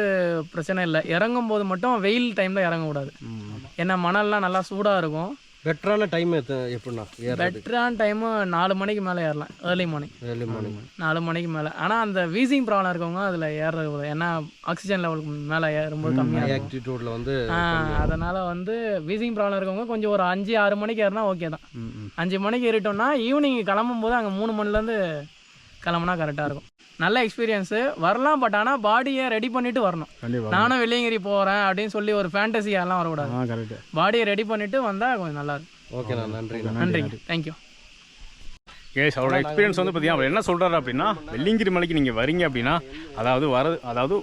பிரச்சனை இல்லை, இறங்கும் போது மட்டும் வெயில் டைமில் இறங்கக்கூடாது. ஏன்னா மணல்லாம் நல்லா சூடாக இருக்கும். பெட்டரான டைம் எப்படின்னா? பெட்டரான டைமு 4 மணிக்கு மேலே ஏறலாம். ஏர்லி மார்னிங் 4 மணிக்கு மேலே. ஆனால் அந்த வீசிங் ப்ராப்ளம் இருக்கவங்க அதில் ஏறுறது, ஏன்னா ஆக்சிஜன் லெவலுக்கு மேலே ஏறும்போது கம்மியாக ஆக்டிடியூடில் வந்து அதனால் வந்து வீசிங் ப்ராப்ளம் இருக்கவங்க கொஞ்சம் ஒரு 5-6 மணிக்கு ஏறினா ஓகே தான். 5 மணிக்கு ஏறிட்டோம்னா ஈவினிங் கிளம்பும் போது அங்கே 3 மணிலேருந்து கிளம்புனா கரெக்டாக இருக்கும். நல்ல எக்ஸ்பீரியன்ஸு வரலாம். பட் ஆனால் பாடியை ரெடி பண்ணிட்டு வரணும். நானும் வெள்ளியங்கிரி போகிறேன் அப்படின்னு சொல்லி ஒரு ஃபேண்டசியெல்லாம் வரக்கூடாது. பாடியை ரெடி பண்ணிட்டு வந்தால் கொஞ்சம் நல்லா இருக்கும். ஓகேண்ணா, நன்றி. தேங்க்யூ. கேஸ் அவரோட எக்ஸ்பீரியன்ஸ் வந்து பார்த்தீங்கன்னா அவர் என்ன சொல்கிறாரு அப்படின்னா, வெள்ளியங்கிரி மலைக்கு நீங்கள் வரீங்க அப்படின்னா அதாவது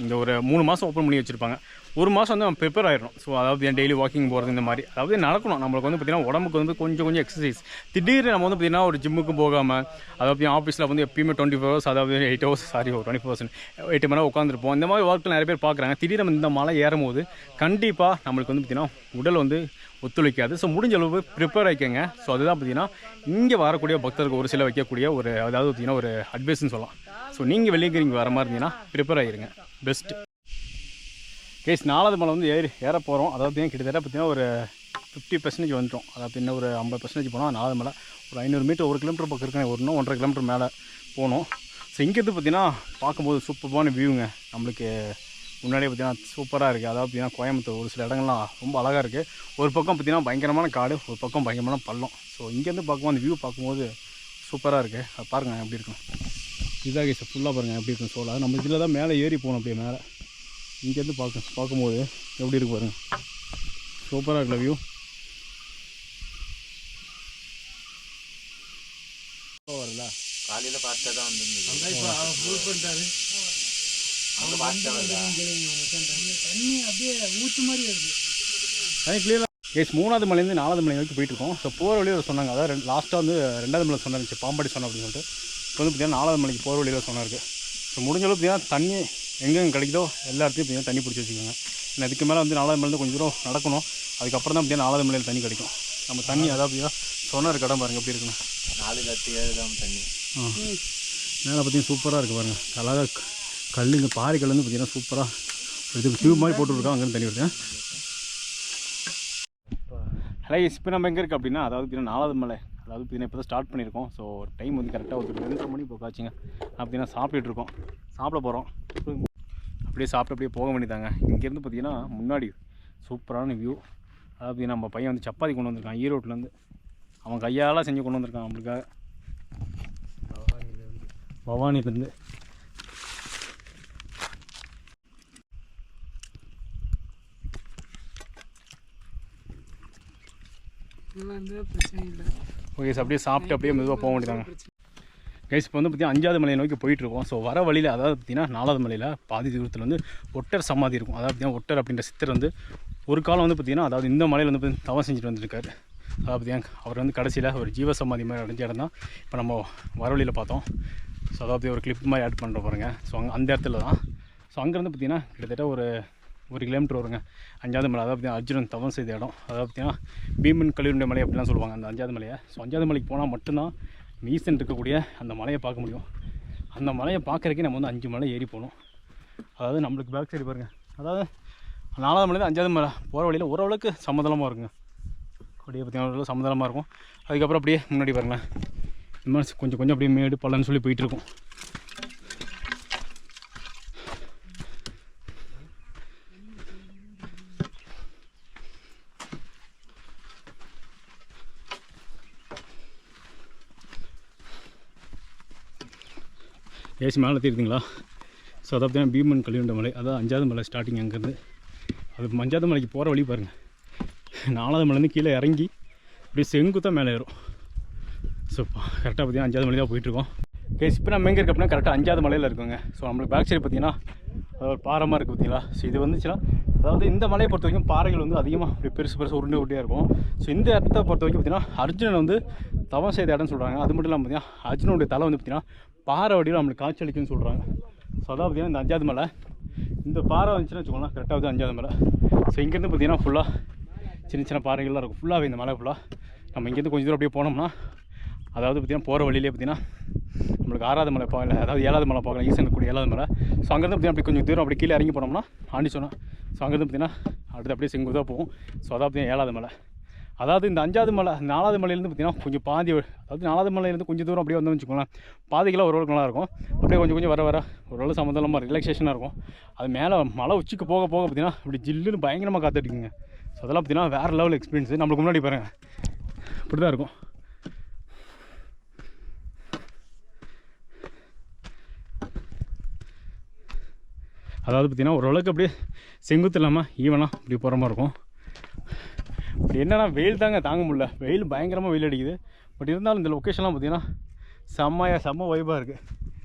இங்கே ஒரு 3 மாதம் ஓப்பன் பண்ணி வச்சுருப்பாங்க. ஒரு மாதம் வந்து நம்ம ப்ரிப்பேர் ஆகிடும். ஸோ அதாவது டெய்லி வாக்கிங் போகிறது இந்த மாதிரி அதாவது நடக்கணும். நம்மளுக்கு வந்து பார்த்திங்கன்னா உடம்புக்கு வந்து கொஞ்சம் எக்ஸசைஸ். திடீர்னு நம்ம வந்து பார்த்திங்கன்னா ஒரு ஜிம்முக்கு போகாமல் அதாவது ஆஃபீஸில் வந்து எப்பயுமே 24 hours அதாவது 8 hours 24% 8 மணி நேரம் உட்காந்துருப்போம். இந்த மாதிரி ஒர்க்கில் நிறைய பேர் பார்க்குறாங்க. திடீர்னு இந்த மலை ஏறும் போது கண்டிப்பாக நம்மளுக்கு வந்து பார்த்திங்கன்னா உடல் வந்து ஒத்துழைக்காது. ஸோ முடிஞ்ச அளவு ப்ரிப்பேர் ஆகிக்கங்க. ஸோ அதுதான் பார்த்திங்கன்னா இங்கே வரக்கூடிய பக்தருக்கு ஒரு சில வைக்கக்கூடிய ஒரு அதாவது பார்த்திங்கன்னா ஒரு அட்வைஸ்ன்னு சொல்லலாம். ஸோ நீங்கள் வெளியே இங்கே வர மாதிரி இருந்தீங்கன்னா ப்ரிப்பேர் ஆகிருங்க, பெஸ்ட்டு. கேஸ் 4வது மலை வந்து ஏற போகிறோம். அதாவது கிட்டத்தட்ட பார்த்திங்கன்னா ஒரு 50% வந்துட்டோம். அதாவது இன்னும் ஒரு 50% போனால் 4வது மலை ஒரு 500 மீட்டர் 1 கிலோமீட்டர் பக்கம் இருக்கேன். ஒரு 1.5 கிலோமீட்டர் மேலே போகணும். ஸோ இங்கேருந்து பார்த்திங்கன்னா பார்க்கும்போது சூப்பரான வியூங்க. நம்மளுக்கு முன்னாடியே பார்த்திங்கன்னா சூப்பராக இருக்குது. அதாவது பார்த்திங்கன்னா கோயம்புத்தூர் ஒரு சில இடங்கள்லாம் ரொம்ப அழகாக இருக்குது. ஒரு பக்கம் பார்த்திங்கன்னா பயங்கரமான காடு, ஒரு பக்கம் பயங்கரமான பள்ளம். ஸோ இங்கேருந்து பார்க்கும்போது அந்த வியூ பார்க்கும்போது சூப்பராக இருக்குது. அது பாருங்கள் எப்படி இருக்கும். இதாக கேஸ் ஃபுல்லாக பாருங்கள் எப்படி இருக்கும். சோலா நம்ம இதில் தான் மேலே ஏறி போகணும். அப்படியே மேலே இங்கேருந்து பார்க்கும்போது எப்படி இருக்கு பாருங்கள். சூப்பராக இருக்குல்ல வியூ. வரல காலையில் பார்த்தா தான் வந்து தண்ணி அப்படியே ஊற்று மாதிரி வருது. தண்ணி கிளியராக கேஸ் 3வது மலையிலேருந்து 4வது மலை வரைக்கும் போயிட்டுருக்கோம். ஸோ போகிற வழியில் சொன்னாங்க. அதாவது லாஸ்ட்டாக வந்து 2வது மலை சொன்னார் பாம்பாடி சொன்னோம் அப்படின்னு சொல்லிட்டு. இப்போ வந்து பார்த்திங்கன்னா 4வது மலைக்கு போகிற வழியில் சொன்னாருக்கு. ஸோ முடிஞ்சளவு பார்த்திங்கன்னா தண்ணி எங்கெங்கே கிடைக்குதோ எல்லா இடத்தையும் பார்த்திங்கன்னா தண்ணி பிடிச்சி வச்சுக்கோங்க. ஏன்னா இதுக்கு மேலே வந்து 4வது மலையிலேருந்து கொஞ்சம் தூரம் நடக்கணும். அதுக்கப்புறம் தான் பார்த்திங்கன்னா 4வது மலையில் தண்ணி கிடைக்கும். நம்ம தண்ணி அதாவது சொன்னார் இடம் பாருங்கள் எப்படி இருக்குன்னு. 4 தண்ணி மேலே பார்த்திங்கன்னா சூப்பராக இருக்குது பாருங்கள். அழகாக கல் இந்த பாறை கல் வந்து பார்த்திங்கன்னா சூப்பராக இதுக்கு டியூப் மாதிரி போட்டுருக்கோம். அங்கேருந்து தண்ணி வருது. ஹலோ இப்போ நம்ம எங்கே இருக்குது அப்படின்னா அதாவது பார்த்திங்கன்னா 4வது மலை அதாவது பார்த்திங்கன்னா இப்போ தான் ஸ்டார்ட் பண்ணியிருக்கோம். ஸோ டைம் வந்து கரெக்டாக ஒரு 2 மணி போக்காச்சுங்க. அப்படின்னா சாப்பிட்டுருக்கோம், சாப்பிட போகிறோம். அப்படியே சாப்பிட்டு அப்படியே போக வேண்டியதாங்க. இங்கேருந்து பார்த்திங்கன்னா முன்னாடி சூப்பரான வியூ. அதாவது நம்ம பையன் வந்து சப்பாத்தி கொண்டு வந்திருக்கான் ஈரோட்லேருந்து. அவன் கையால் செஞ்சு கொண்டு வந்திருக்கான் நம்மளுக்காக பவானிலேருந்து. பிரச்சனை இல்லை. ஓகே சார், அப்படியே சாப்பிட்டு அப்படியே மெதுவாக போக வேண்டியதாங்க. கைஸ் இப்போ வந்து பார்த்திங்கன்னா 5வது மலையை நோக்கி போயிட்டுருக்கோம். ஸோ வர வழியில் அதாவது பார்த்திங்கன்னா 4வது மலையில் பாதி தூரத்தில் வந்து ஒட்டர் சமாதி இருக்கும். அதாவது பார்த்திங்கன்னா ஒட்டர் அப்படின்ற சித்தர் வந்து ஒரு காலம் வந்து பார்த்திங்கன்னா அதாவது இந்த மலையில் வந்து தவம் செஞ்சுட்டு வந்துருக்காரு. அதாவது பார்த்திங்கன்னா அவர் வந்து கடைசியில் ஒரு ஜீவசமாதி மாதிரி அடைஞ்ச இடம் தான் இப்போ நம்ம வர வழியில் பார்த்தோம். ஸோ அதாவது ஒரு கிளிப் மாதிரி ஆட் பண்ணுற பாருங்க. ஸோ அந்த இடத்துல தான். ஸோ அங்கேருந்து பார்த்திங்கன்னா கிட்டத்தட்ட ஒரு 1 கிலோமீட்டர் வருங்க 5வது மலை. அதாவது பார்த்திங்கன்னா அர்ஜுனன் தவம் செய்த இடம். அதாவது பார்த்திங்கன்னா பீமன் கல்லூரி மலை அப்படிலாம் சொல்லுவாங்க அந்த 5வது மலையை. ஸோ 5வது மலைக்கு போனால் மட்டும்தான் ஈசன் இருக்கக்கூடிய அந்த மலையை பார்க்க முடியும். அந்த மலையை பார்க்குறக்கே நம்ம வந்து 5 மலை ஏறி போகணும். அதாவது நம்மளுக்கு பேக் சைடு பாருங்கள். அதாவது 4வது மலையில் 5வது மலை போகிற வழியில் ஓரளவுக்கு சமதளமாக இருக்குங்க. அப்படியே பார்த்திங்கன்னா ஓரளவு சமதளமாக இருக்கும். அதுக்கப்புறம் அப்படியே முன்னாடி பாருங்களேன் இந்த மாதிரி கொஞ்சம் அப்படியே மேடு பள்ளம்னு சொல்லி போயிட்டுருக்கும். ஏசி மேலே தெரியுதுங்களா? ஸோ அதை பார்த்தீங்கன்னா பீமன் கல்லுண்ட மலை. அதாவது 5வது மலை ஸ்டார்டிங் அங்கேருந்து. அது 5வது மலைக்கு போகிற வழி பாருங்கள். 4வது மலைலேருந்து கீழே இறங்கி அப்படியே செங்குத்தாக மேலே ஏறும். ஸோ கரெக்டாக பார்த்தீங்கன்னா 5வது மலை தான் போயிட்டுருக்கோம். கேஸ் இப்போ நம்ம எங்கே இருக்க அப்படின்னா கரெக்டாக 5வது மலையில் இருக்குங்க. ஸோ நம்மளுக்கு பேக் சைடு பார்த்தீங்கன்னா அது ஒரு பாறைமாக இருக்குது பார்த்தீங்களா? ஸோ இது வந்துச்சுன்னா அதாவது இந்த மலையை பொறுத்த வரைக்கும் பாறைகள் வந்து அதிகமாக அப்படி பெருசு உருண்டையாக இருக்கும். ஸோ இந்த இடத்த பொறுத்த வரைக்கும் பார்த்திங்கன்னா அர்ஜுனன் வந்து தவம் செய்த இடம்னு சொல்கிறாங்க. அது மட்டும் இல்லாமல் பார்த்திங்கன்னா அர்ஜுனனுடைய தலை வந்து பார்த்திங்கன்னா பாறை வடிவில் நம்மளுக்கு காய்ச்சலிக்குன்னு சொல்கிறாங்க. ஸோ அதான் பார்த்திங்கன்னா இந்த 5வது மலை இந்த பாறை வந்துச்சுன்னு வச்சுக்கோங்களேன் கரெக்டாக வந்து 5வது மலை. ஸோ இங்கேருந்து பார்த்திங்கன்னா ஃபுல்லாக சின்ன பாறைகள்லாம் இருக்கும். ஃபுல்லாகவே இந்த மலை ஃபுல்லாக நம்ம இங்கேருந்து கொஞ்சம் தூரம் அப்படியே போனோம்னா அதாவது பார்த்திங்கன்னா போகிற வழியிலே பார்த்திங்கன்னா நம்மளுக்கு 6வது மலை பார்க்கல, அதாவது 7வது மலை பார்க்கலாம். ஈசன் கூடிய 7வது மலை. ஸோ அங்கேருந்து பார்த்திங்கன்னா அப்படி கொஞ்சம் தூரம் அப்படி கீழே இறங்கி போனோம்னா ஆண்டி சொன்னோம். ஸோ அங்கேருந்து பார்த்திங்கன்னா அடுத்து அப்படியே செங்குதாக போகும். ஸோ அதாவது பார்த்திங்கன்னா 7வது மலை. அதாவது இந்த 5வது மலை 4வது மலையிலேருந்து பார்த்திங்கன்னா கொஞ்சம் பாதி, அதாவது 4வது மலையிலேருந்து கொஞ்சம் தூரம் அப்படியே வந்தோம்னு வச்சுக்கோங்களேன் பாதிக்கெல்லாம் ஓரளவுக்கு நல்லாயிருக்கும். அப்படியே கொஞ்சம் வர ஓரளவு சமதளமாக ரிலாக்ஸேஷனாக இருக்கும். அது மேலே மலை உச்சிக்கு போக பார்த்திங்கன்னா இப்படி ஜில்லுன்னு பயங்கரமாக காத்துட்டுக்குங்க. ஸோ அதெல்லாம் பார்த்திங்கன்னா வேறு லெவல் எக்ஸ்பீரியன்ஸு. நம்மளுக்கு முன்னாடி பாருங்கள் இப்படி தான் இருக்கும். அதாவது பார்த்திங்கன்னா ஓரளவுக்கு அப்படியே செங்குத்து இல்லாமல் ஈவனாக இப்படி போகிற மாதிரி இருக்கும். பட் என்னென்னா வெயில் தாங்க முடியல. வெயில் பயங்கரமாக வெயில் அடிக்குது. பட் இருந்தாலும் இந்த லொக்கேஷன்லாம் பார்த்திங்கன்னா செம்ம வைபாக இருக்குது.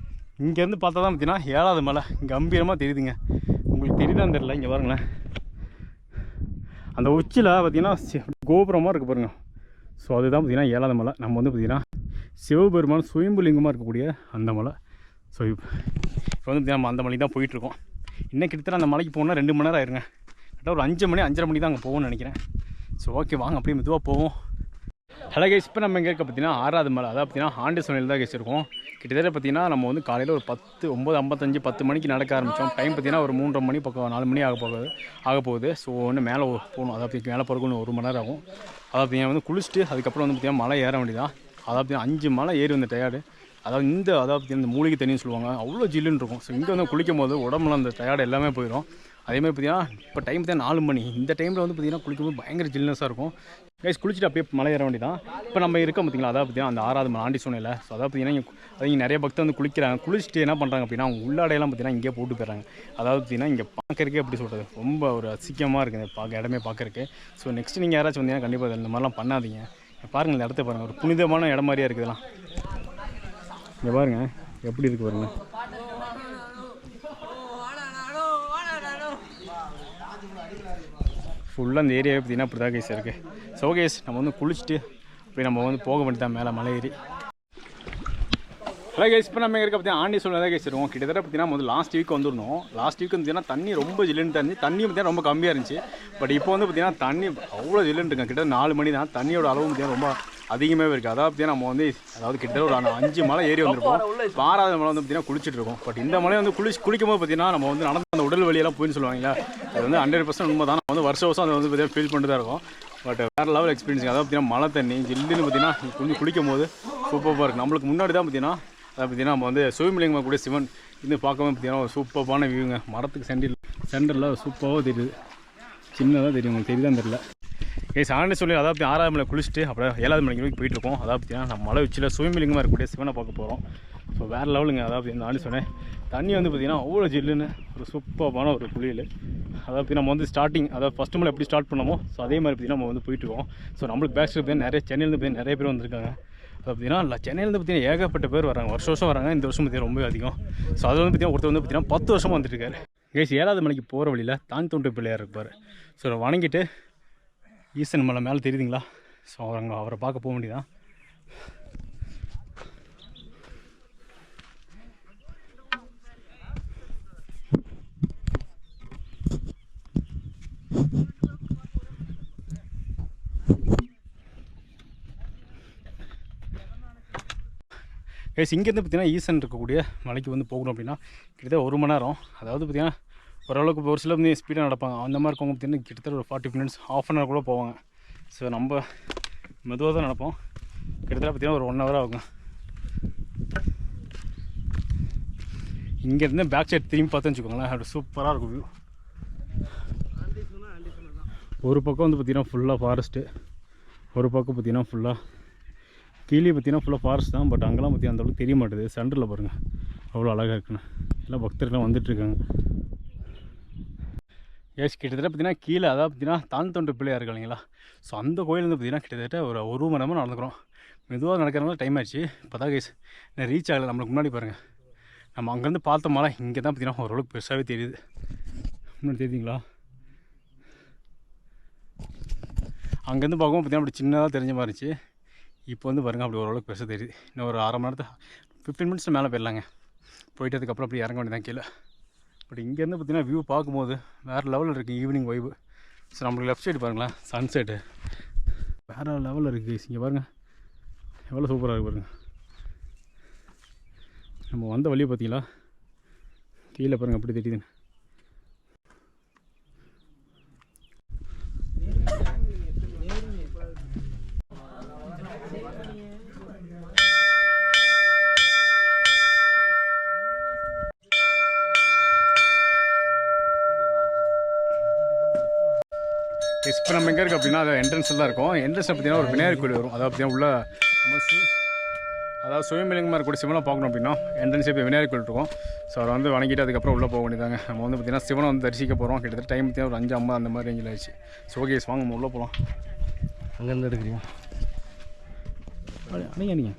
இங்கேருந்து பார்த்தா தான் பார்த்திங்கன்னா 7வது மலை கம்பீரமாக தெரியுதுங்க. உங்களுக்கு தெரியுதான்னு தெரியல. இங்கே பாருங்களேன் அந்த உச்சியில் பார்த்திங்கன்னா கோபுரமாக இருக்குது பாருங்கள். ஸோ அதுதான் பார்த்திங்கன்னா 7வது மலை. நம்ம வந்து பார்த்திங்கன்னா சிவபெருமான் சுயம்புலிங்கமாக இருக்கக்கூடிய அந்த மலை. ஸோ இப்போ வந்து பார்த்திங்கன்னா நம்ம அந்த மலைக்கு தான் போயிட்டுருக்கோம். இன்னும் கிட்டத்தட்ட அந்த மலைக்கு போகணுன்னா 2 மணி நேரம் ஆயிருங்க. கரெக்டாக ஒரு 5 மணி 5:30 மணி தான் அங்கே போகும்னு நினைக்கிறேன். ஸோ ஓகே வாங்க அப்படியே மெதுவாக போவோம். ஹலோ கைஸ், இப்போ நம்ம எங்கே இருக்க பார்த்தீங்கன்னா 6வது மலை, அதாவது பார்த்தீங்கன்னா ஆண்டேஸ்வரியில் தான் கைஸ் இருக்கோம். கிட்டத்தட்ட பார்த்தீங்கன்னா நம்ம வந்து காலையில் ஒரு 9:55 10 மணிக்கு நடக்க ஆரம்பித்தோம். டைம் பார்த்தீங்கன்னா ஒரு 3:30 மணி பக்கம் 4 மணி ஆக போகுது. ஸோ ஒன்று மேலே போகணும், அதாவது மேலே போகிறதுக்கு ஒன்று 1 மணி நேரம் ஆகும். அதாவது பார்த்தீங்கன்னா வந்து குளிச்சுட்டு அதுக்கப்புறம் வந்து பார்த்தீங்கன்னா மலை ஏற வேண்டியதான். அதாவது பார்த்தீங்கன்னா 5 மலை ஏறி வந்த டயர்டு. அதாவது பார்த்தீங்கன்னா இந்த மூலிகை தண்ணின்னு சொல்லுவாங்க, அவ்வளோ ஜில்லுன்னு இருக்கும். ஸோ இங்கே வந்து குளிக்கும் போது உடம்புல அந்த டயர்டு எல்லாமே போயிடும். அதேமாதிரி பார்த்தீங்கன்னா இப்போ டைம் பார்த்தீங்கன்னா 4 மணி. இந்த டைமில் வந்து பார்த்தீங்கன்னா குளிக்கும்போது பயங்கர ஜில்னஸாக இருக்கும். கைஸ் குளிச்சுட்டு அப்படியே மலை ஏற வேண்டியதான். இப்போ நம்ம இருக்க பார்த்தீங்களா, அதாவது பார்த்தீங்கன்னா அந்த 6வது மலை ஆண்டேஸ்வரியில். ஸோ அதாவது பார்த்தீங்கன்னா இங்கே நிறைய பக்தர் வந்து குளிக்கிறாங்க. குளிச்சுட்டு என்ன பண்ணுறாங்க அப்படின்னா அவங்க உள்ளாடையெல்லாம் பார்த்தீங்கன்னா இங்கே போட்டு போயிடுறாங்க. அதாவது பார்த்தீங்கன்னா இங்கே பார்க்கறக்கே எப்படி சொல்கிறது, ரொம்ப ஒரு அசிங்கமாக இருக்குது இடமே பார்க்கறக்கு. ஸோ நெக்ஸ்ட் நீங்கள் யாராச்சும் வந்தீங்கன்னா கண்டிப்பாக இந்த மாதிரிலாம் பண்ணாதீங்க. பாருங்கள் இந்த இடத்த பாருங்கள், ஒரு புனிதமான இடம் மாதிரியாக இருக்குதுலாம். இங்கே பாருங்கள் எப்படி இருக்குது பாருங்கள். ஃபுல்லாக அந்த ஏரியாவே பார்த்தீங்கன்னா அப்படி தான் கேஸ் இருக்குது. ஸோ கேஸ் நம்ம வந்து குளிச்சுட்டு அப்படி நம்ம வந்து போக வேண்டியதான் மேலே மலை ஏறி. ஹலோ கேஸ், இப்போ நம்ம இருக்க பார்த்தீங்கன்னா ஆண்டேஸ்வரியில் தான் கேஸ் இருக்கோம். கிட்டத்தட்ட பார்த்தீங்கன்னா வந்து லாஸ்ட் வீக் வந்துருந்தோம். லாஸ்ட் வீக் பார்த்தீங்கன்னா தண்ணி ரொம்ப ஜில்லுன்னு இருந்துச்சு. தண்ணி பார்த்தீங்கன்னா ரொம்ப கம்மியாக இருந்துச்சு. பட் இப்போ வந்து பார்த்தீங்கன்னா தண்ணி அவ்வளோ ஜில்லுன்னு இருக்குங்க. கிட்டத்தட்ட 4 மணி தான். தண்ணியோட அளவு பார்த்தீங்கன்னா ரொம்ப அதிகமாகவே இருக்குது. அதாவது பார்த்தீங்கன்னா நம்ம வந்து கிட்டத்தட்ட ஒரு 5 மலை ஏறி வந்திருப்போம். 6வது மலை வந்து பார்த்தீங்கன்னா குளிச்சுட்டு இருக்கோம். பட் இந்த மலை வந்து குளிக்கும் போது பார்த்தீங்கன்னா நம்ம வந்து நடந்த அந்த உடல் வலியெல்லாம் போயின்னு சொல்லுவாங்களா, அது வந்து 100% உண்மை தான். நம்ம வந்து வருஷம் அதை வந்து பார்த்தீங்கன்னா ஃபீல் பண்ணிட்டு தான் இருக்கும். பட் வேறு லெவல் எக்ஸ்பீரியன்ஸ். அதாவது பார்த்தீங்கன்னா மழை தண்ணி ஜில்லுன்னு பார்த்தீங்கன்னா குளிக்கும் போது சூப்பராக இருக்குது. நம்மளுக்கு முன்னாடி தான் பார்த்தீங்கன்னா அதை பார்த்தீங்கன்னா நம்ம வந்து சுயம்புலிங்கமாக கூட சிவன் இன்னும் பார்க்கவே பார்த்தீங்கன்னா ஒரு சூப்பரான வியூங்க. மரத்துக்கு சென்டரில் சூப்பராக தெரியுது. சின்னதாக தெரியும், உங்களுக்கு தெரியுதான் தெரியல. கைஸ் ஆண்டேஸ்வரியில் அதாவது 6வது மலை குளிச்சுட்டு அப்புறம் 7வது மலைக்கு போயிட்டுருக்கோம். அதாவது பார்த்தீங்கன்னா நம்ம மலை உச்சியில் சுயம்புலிங்கமாக இருக்கக்கூடிய சிவனை பார்க்க போகிறோம். ஸோ வேறு லெவலுங்க. அதாவது இந்த ஆண்டேஸ்வரன் தண்ணி வந்து பார்த்திங்கன்னா அவ்வளோ ஜில்லுன்னு ஒரு சூப்பரான ஒரு குளியல். அதாவது நம்ம வந்து ஸ்டார்டிங் அதாவது ஃபஸ்ட்டு மலை எப்படி ஸ்டார்ட் பண்ணமோ ஸோ அதே மாதிரி பார்த்திங்கன்னா நம்ம வந்து போயிட்டுருக்கோம். ஸோ நம்மளுக்கு பேக் சைடு பார்த்தீங்கன்னா சென்னையிலேருந்து பார்த்தீங்கன்னா நிறைய பேர் வந்திருக்காங்க. அது பார்த்திங்கன்னா சென்னையிலேருந்து பார்த்தீங்கன்னா ஏகப்பட்ட பேர் வராங்க. வருஷம் வராங்க. இந்த வருஷம் பார்த்தீங்கன்னா ரொம்ப அதிகம். ஸோ அதில் வந்து பார்த்திங்கன்னா ஒருத்தர் வந்து பார்த்திங்கன்னா 10 வருஷமாக வந்துட்டுருக்காரு. கைஸ் 7வது மலைக்கு போகிற வழியில் தான் தோன்றி பிள்ளையார் இருப்பார். ஸோ வணங்கிட்டு ஈசன் மலை மேலே தெரியுதுங்களா, ஸோ அவரை பார்க்க போக வேண்டியதான். கைஸ் இங்கேருந்து பார்த்தீங்கன்னா ஈசன் இருக்கக்கூடிய மலைக்கு வந்து போகணும் அப்படின்னா கிட்டத்தட்ட 1 மணி நேரம். அதாவது பார்த்திங்கன்னா ஓரளவுக்கு ஒரு சில வந்து ஸ்பீடாக நடப்பாங்க. அந்த மாதிரி இருக்கவங்க பார்த்திங்கன்னா கிட்டத்தட்ட ஒரு 40 மினிட்ஸ் ½ அன் ஹவர் கூட போவாங்க. ஸோ நம்ம மெதுவாக தான் நடப்போம். கிட்டத்தட்ட பார்த்திங்கன்னா ஒரு 1 ஹவர் ஆகுங்க. இங்கேருந்து பேக் சைட் திரும்பி பார்த்துன்னு வச்சுக்கோங்களேன், அது சூப்பராக இருக்கும் வியூ. ஒரு பக்கம் வந்து பார்த்திங்கன்னா ஃபுல்லாக ஃபாரஸ்ட்டு, ஒரு பக்கம் பார்த்திங்கன்னா ஃபுல்லாக கீழே பார்த்திங்கன்னா ஃபுல்லாக ஃபாரஸ்ட் தான். பட் அங்கெல்லாம் பார்த்திங்கன்னா அந்தளவுக்கு தெரிய மாட்டேது. சென்டரில் பாருங்கள் அவ்வளோ அழகாக இருக்குன்னு. எல்லாம் பக்தர்கள்லாம் வந்துட்டுருக்காங்க. ஏஸ் கிட்டத்தட்ட பார்த்திங்கன்னா கீழே அதாவது பார்த்திங்கன்னா தான் தோன்றி பிள்ளையார் இருக்கு இல்லைங்களா, ஸோ அந்த கோயிலேருந்து பார்த்திங்கன்னா கிட்டத்தட்ட ஒரு 1 மணி நேரமாக நடந்துக்கிறோம். மெதுவாக நடக்கிறனால டைம் ஆச்சு. இப்போ தான் கேஸ் நான் ரீச் ஆகலை. நம்மளுக்கு முன்னாடி பாருங்கள், நம்ம அங்கேருந்து பார்த்த மலை இங்கே தான் பார்த்திங்கன்னா ஓரளவுக்கு பெருசாகவே தெரியுது. முன்னாடி தெரியுதுங்களா, அங்கேருந்து பார்க்கும்போது பார்த்திங்கன்னா அப்படி சின்னதாக தெரிஞ்ச மாதிரி இருந்துச்சு. இப்போ வந்து பாருங்கள் அப்படி ஓரளவுக்கு பெருசாக தெரியுது. இன்னும் ஒரு 1/2 மணி நேரத்தில் 15 மினிட்ஸ் மேலே போயிடலாங்க. போயிட்டு அதுக்கப்புறம் அப்படி இறங்க வேண்டியதான் கீழே. பட் இங்கேருந்து பார்த்திங்கன்னா வியூ பார்க்கும்போது வேறு லெவலில் இருக்குது. ஈவினிங் வைப்பு. ஸோ நம்மளுக்கு லெஃப்ட் சைடு பாருங்களேன் சன்செட்டு வேறு லெவலில் இருக்குது. இங்கே பாருங்கள் எவ்வளோ சூப்பராக இருக்குது பாருங்கள். நம்ம வந்த வழியை பார்த்தீங்களா, கீழே பாருங்கள் அப்படி தெரியுதுன்னு. இப்போ நம்ம எங்கே இருக்குது அப்படின்னா அது என்ட்ரன்ஸில் தான் இருக்கும். என்ட்ரன்ஸில் பார்த்தீங்கன்னா ஒரு விநாயகர் கோயில் வரும். அதாவது பார்த்தீங்கன்னா உள்ள நம்ம அதாவது சுயம்பலிங்கமாக இருக்கக்கூடிய சிவனை பார்க்கணும் அப்படின்னா என்ட்ரன்ஸே இப்போ விநாயகர் கோயில் இருக்கும். ஸோ அதை வந்து வணங்கிட்டு அதுக்கப்புறம் உள்ளே போக வேண்டியதாங்க. நம்ம வந்து பார்த்திங்கன்னா சிவனை வந்து தரிசிக்க போகிறோம். கிட்டத்தட்ட டைம் பார்த்தீங்கன்னா ஒரு 5:50 அந்த மாதிரி ரேஞ்சில் ஆயிடுச்சு. ஸோ ஓகே வாங்க நம்ம உள்ளே போகலாம். அங்கேருந்து எடுக்கிறீங்க நீங்கள்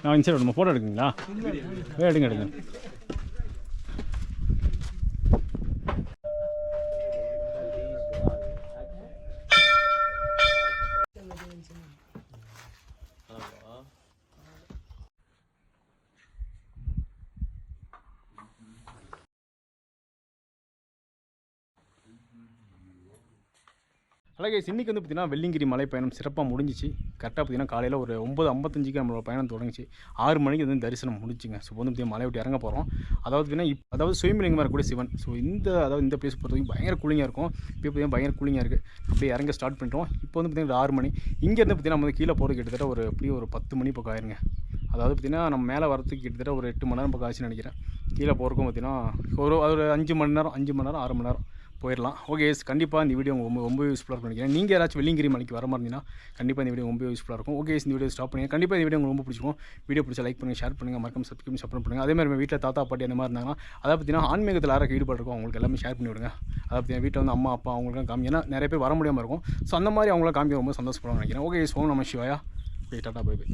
நான் இன்சைட் நம்ம ஃபோட்டோ எடுக்குங்களா? எடுங்க. கைஸ், இன்றைக்கி வந்து பார்த்திங்கன்னா வெள்ளிங்கிரி மலை பயணம் சிறப்பாக முடிஞ்சிச்சு. கரெக்டாக பார்த்திங்கன்னா காலையில் ஒரு 9:55 நம்மளோட பயணம் தொடங்கிச்சு. 6 மணிக்கு வந்து தரிசனம் முடிச்சுங்க. ஸோ வந்து பார்த்திங்கன்னா மலை விட்டு இறங்க போகிறோம். அதாவது பார்த்திங்கன்னா அதாவது சுயம்பலிங்கமாக இருக்கக்கூடிய சிவன். ஸோ இந்த பிளேஸ் பொறுத்த வரைக்கும் பயங்கர கூலிங்காக இருக்கும். இப்போ பார்த்திங்கன்னா பயங்கர கூலிங்காக இருக்குது. அப்படியே இறங்க ஸ்டார்ட் பண்ணிட்டோம். இப்போ வந்து பார்த்திங்கன்னா 6 மணி. இங்கேருந்து பார்த்திங்கன்னா நம்ம வந்து கீழே போகிறது கிட்டத்தட்ட ஒரு 10 மணி பக்கம் ஆயிருங்க. அதாவது பார்த்திங்கன்னா நம்ம மேலே வரத்துக்கு கிட்டத்தட்ட ஒரு 8 மணி நேரம் பக்கம் ஆச்சுன்னு நினைக்கிறேன். கீழே போகிறக்கும் பார்த்திங்கன்னா ஒரு 5 மணி நேரம் 6 மணி நேரம் போயிடலாம். ஓகே, கண்டிப்பாக இந்த வீடியோ உங்களுக்கு ரொம்ப யூஸ்ஃபுல்லாக இருக்கும் நினைக்கிறேன். நீங்கள் யாராச்சும் வெள்ளிங்கிரி மலைக்கு வர மாதிரி இருந்தீங்கன்னா கண்டிப்பாக இந்த வீடியோ ரொம்ப யூஸ்ஃபுல்லாக இருக்கும். ஓகே, இந்த வீடியோ ஸ்டாப் பண்ணுங்கள். கண்டிப்பாக இந்த வீடியோ உங்களுக்கு ரொம்ப பிடிச்சிருக்கும். வீடியோ பிடிச்சா லைக் பண்ணுங்கள், ஷேர் பண்ணுங்கள், மறக்காம சப்ஸ்கிரைப் சப்போர்ட் பண்ணுங்கள். அதே மாதிரி வீட்டில் தாத்தா பாட்டி அந்த மாதிரி இருந்தாங்கன்னா அதை பார்த்தீங்கன்னா ஆன்மீகத்தில் யாராவது ஈடுபாடு இருக்கும் அவங்களுக்கு எல்லாமே ஷேர் பண்ணி விடுங்க. அதை பார்த்தீங்கன்னா வீட்டில் வந்து அம்மா அப்பா அவங்களுக்கும் காமி, ஏன்னா நிறைய பேர் வர முடியாமல் இருக்கும். ஸோ அந்த மாதிரி அவங்களாம் காமிக்க ரொம்ப சந்தோஷப்படுவாங்க நினைக்கிறேன். ஓகே, ஓம் நம சிவாயா. Tata, by by.